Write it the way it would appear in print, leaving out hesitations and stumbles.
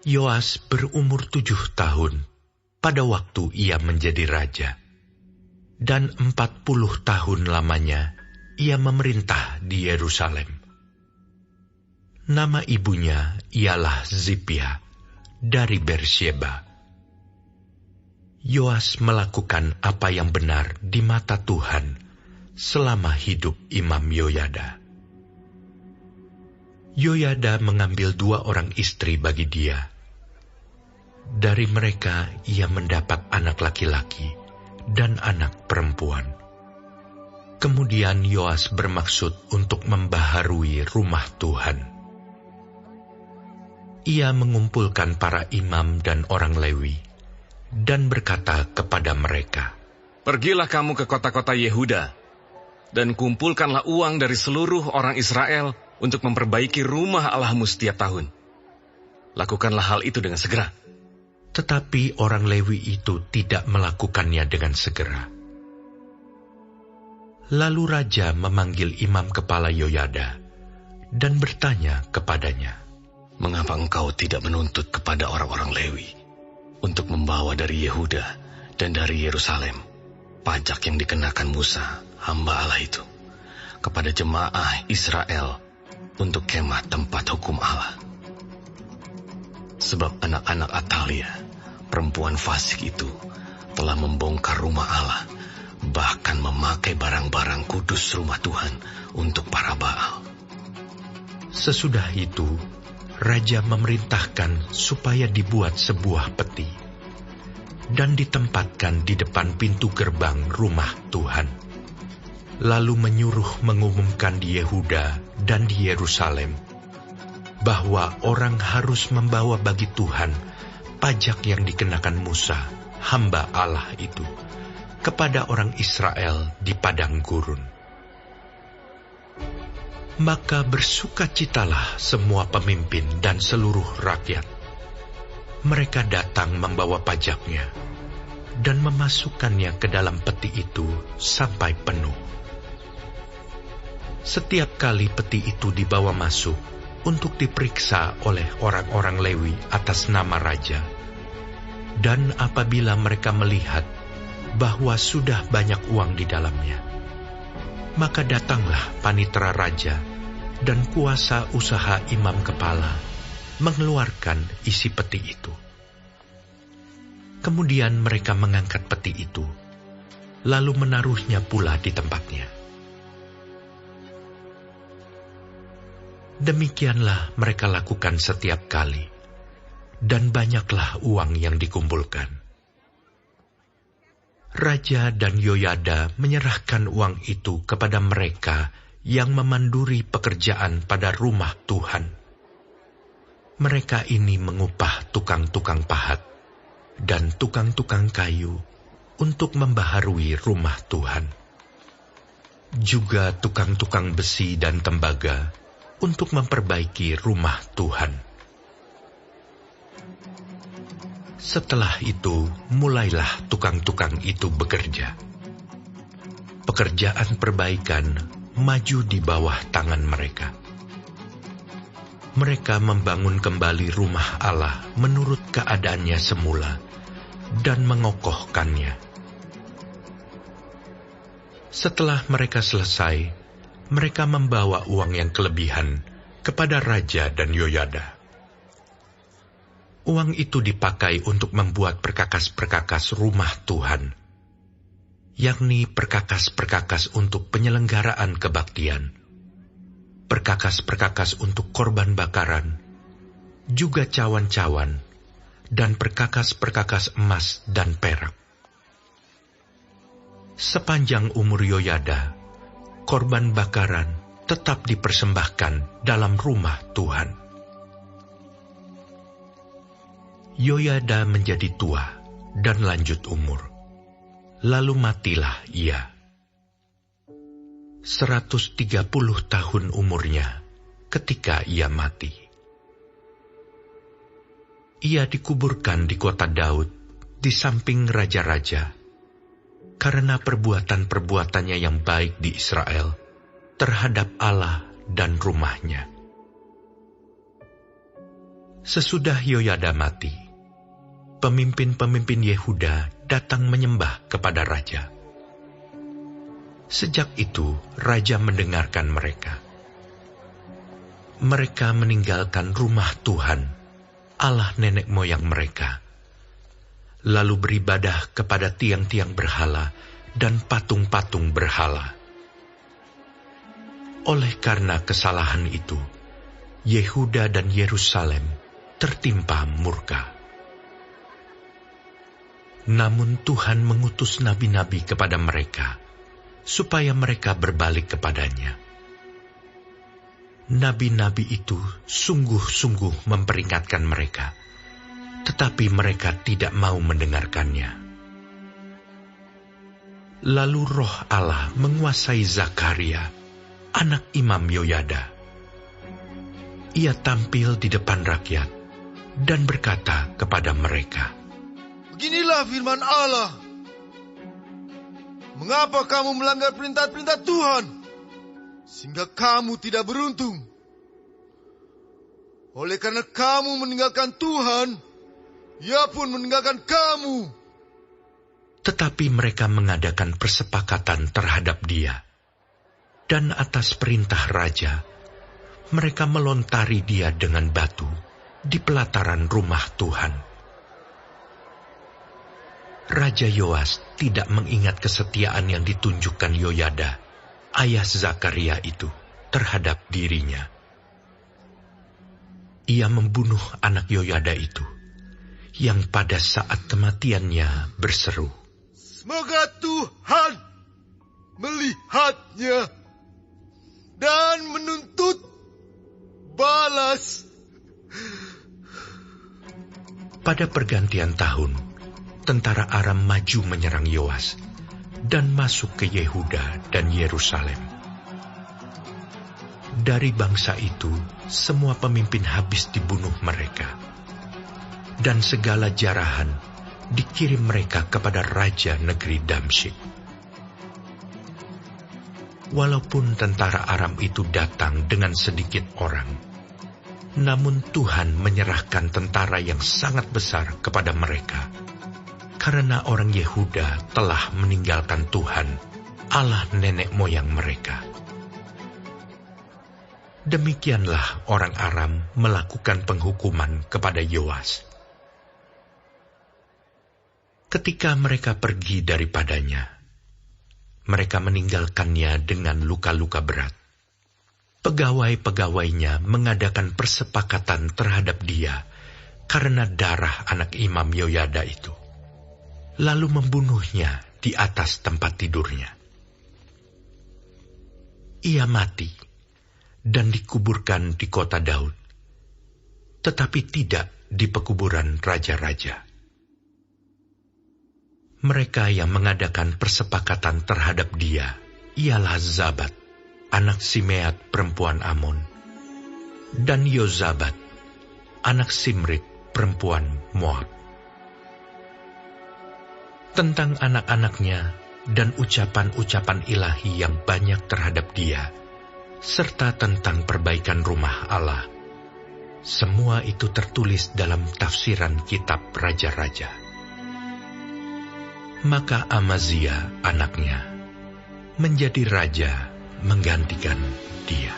Yoas berumur 7 tahun pada waktu ia menjadi raja, dan 40 tahun lamanya ia memerintah di Yerusalem. Nama ibunya ialah Zipia dari Bersyeba. Yoas melakukan apa yang benar di mata Tuhan selama hidup Imam Yoyada. Yoyada mengambil 2 orang istri bagi dia. Dari mereka ia mendapat anak laki-laki dan anak perempuan. Kemudian Yoas bermaksud untuk membaharui rumah Tuhan. Ia mengumpulkan para imam dan orang Lewi dan berkata kepada mereka, "Pergilah kamu ke kota-kota Yehuda dan kumpulkanlah uang dari seluruh orang Israel untuk memperbaiki rumah Allahmu setiap tahun. Lakukanlah hal itu dengan segera." Tetapi orang Lewi itu tidak melakukannya dengan segera. Lalu raja memanggil imam kepala Yoyada dan bertanya kepadanya, "Mengapa engkau tidak menuntut kepada orang-orang Lewi untuk membawa dari Yehuda dan dari Yerusalem pajak yang dikenakan Musa, hamba Allah itu, kepada jemaah Israel untuk kemah tempat hukum Allah? Sebab anak-anak Atalia, perempuan fasik itu, telah membongkar rumah Allah, bahkan memakai barang-barang kudus rumah Tuhan untuk para Baal." Sesudah itu, raja memerintahkan supaya dibuat sebuah peti dan ditempatkan di depan pintu gerbang rumah Tuhan. Lalu menyuruh mengumumkan di Yehuda dan di Yerusalem bahwa orang harus membawa bagi Tuhan pajak yang dikenakan Musa, hamba Allah itu, kepada orang Israel di padang gurun. Maka bersukacitalah semua pemimpin dan seluruh rakyat. Mereka datang membawa pajaknya dan memasukkannya ke dalam peti itu sampai penuh. Setiap kali peti itu dibawa masuk untuk diperiksa oleh orang-orang Lewi atas nama raja, dan apabila mereka melihat bahwa sudah banyak uang di dalamnya, maka datanglah panitera raja dan kuasa usaha imam kepala mengeluarkan isi peti itu. Kemudian mereka mengangkat peti itu, lalu menaruhnya pula di tempatnya. Demikianlah mereka lakukan setiap kali, dan banyaklah uang yang dikumpulkan. Raja dan Yoyada menyerahkan uang itu kepada mereka yang memanduri pekerjaan pada rumah Tuhan. Mereka ini mengupah tukang-tukang pahat dan tukang-tukang kayu untuk membaharui rumah Tuhan. Juga tukang-tukang besi dan tembaga untuk memperbaiki rumah Tuhan. Setelah itu, mulailah tukang-tukang itu bekerja. Pekerjaan perbaikan maju di bawah tangan mereka. Mereka membangun kembali rumah Allah menurut keadaannya semula dan mengokohkannya. Setelah mereka selesai, mereka membawa uang yang kelebihan kepada raja dan Yoyada. Uang itu dipakai untuk membuat perkakas-perkakas rumah Tuhan, yakni perkakas-perkakas untuk penyelenggaraan kebaktian, perkakas-perkakas untuk korban bakaran, juga cawan-cawan, dan perkakas-perkakas emas dan perak. Sepanjang umur Yoyada, korban bakaran tetap dipersembahkan dalam rumah Tuhan. Yoyada menjadi tua dan lanjut umur, lalu matilah ia. 130 tahun umurnya ketika ia mati. Ia dikuburkan di kota Daud di samping raja-raja, karena perbuatan-perbuatannya yang baik di Israel terhadap Allah dan rumahnya. Sesudah Yoyada mati, pemimpin-pemimpin Yehuda datang menyembah kepada raja. Sejak itu, raja mendengarkan mereka. Mereka meninggalkan rumah Tuhan, Allah nenek moyang mereka, lalu beribadah kepada tiang-tiang berhala dan patung-patung berhala. Oleh karena kesalahan itu, Yehuda dan Yerusalem tertimpa murka. Namun Tuhan mengutus nabi-nabi kepada mereka, supaya mereka berbalik kepadanya. Nabi-nabi itu sungguh-sungguh memperingatkan mereka, tetapi mereka tidak mau mendengarkannya. Lalu Roh Allah menguasai Zakaria, anak Imam Yoyada. Ia tampil di depan rakyat dan berkata kepada mereka, "Beginilah firman Allah. Mengapa kamu melanggar perintah-perintah Tuhan, sehingga kamu tidak beruntung? Oleh karena kamu meninggalkan Tuhan, Ia pun meninggalkan kamu." Tetapi mereka mengadakan persepakatan terhadap dia. Dan atas perintah raja, mereka melontari dia dengan batu di pelataran rumah Tuhan. Raja Yoas tidak mengingat kesetiaan yang ditunjukkan Yoyada, ayah Zakaria itu, terhadap dirinya. Ia membunuh anak Yoyada itu, yang pada saat kematiannya berseru, "Semoga Tuhan melihatnya dan menuntut balas." Pada pergantian tahun, tentara Aram maju menyerang Yoas dan masuk ke Yehuda dan Yerusalem. Dari bangsa itu, semua pemimpin habis dibunuh mereka, dan segala jarahan dikirim mereka kepada raja negeri Damsyik. Walaupun tentara Aram itu datang dengan sedikit orang, namun Tuhan menyerahkan tentara yang sangat besar kepada mereka, karena orang Yehuda telah meninggalkan Tuhan, Allah nenek moyang mereka. Demikianlah orang Aram melakukan penghukuman kepada Yoas. Ketika mereka pergi daripadanya, mereka meninggalkannya dengan luka-luka berat. Pegawai-pegawainya mengadakan persepakatan terhadap dia karena darah anak Imam Yoyada itu, lalu membunuhnya di atas tempat tidurnya. Ia mati dan dikuburkan di kota Daud, tetapi tidak di pekuburan raja-raja. Mereka yang mengadakan persepakatan terhadap dia ialah Zabat, anak Simeat perempuan Amon, dan Yozabat, anak Simrit perempuan Moab. Tentang anak-anaknya dan ucapan-ucapan ilahi yang banyak terhadap dia, serta tentang perbaikan rumah Allah, semua itu tertulis dalam tafsiran kitab Raja-Raja. Maka Amazia anaknya menjadi raja menggantikan dia.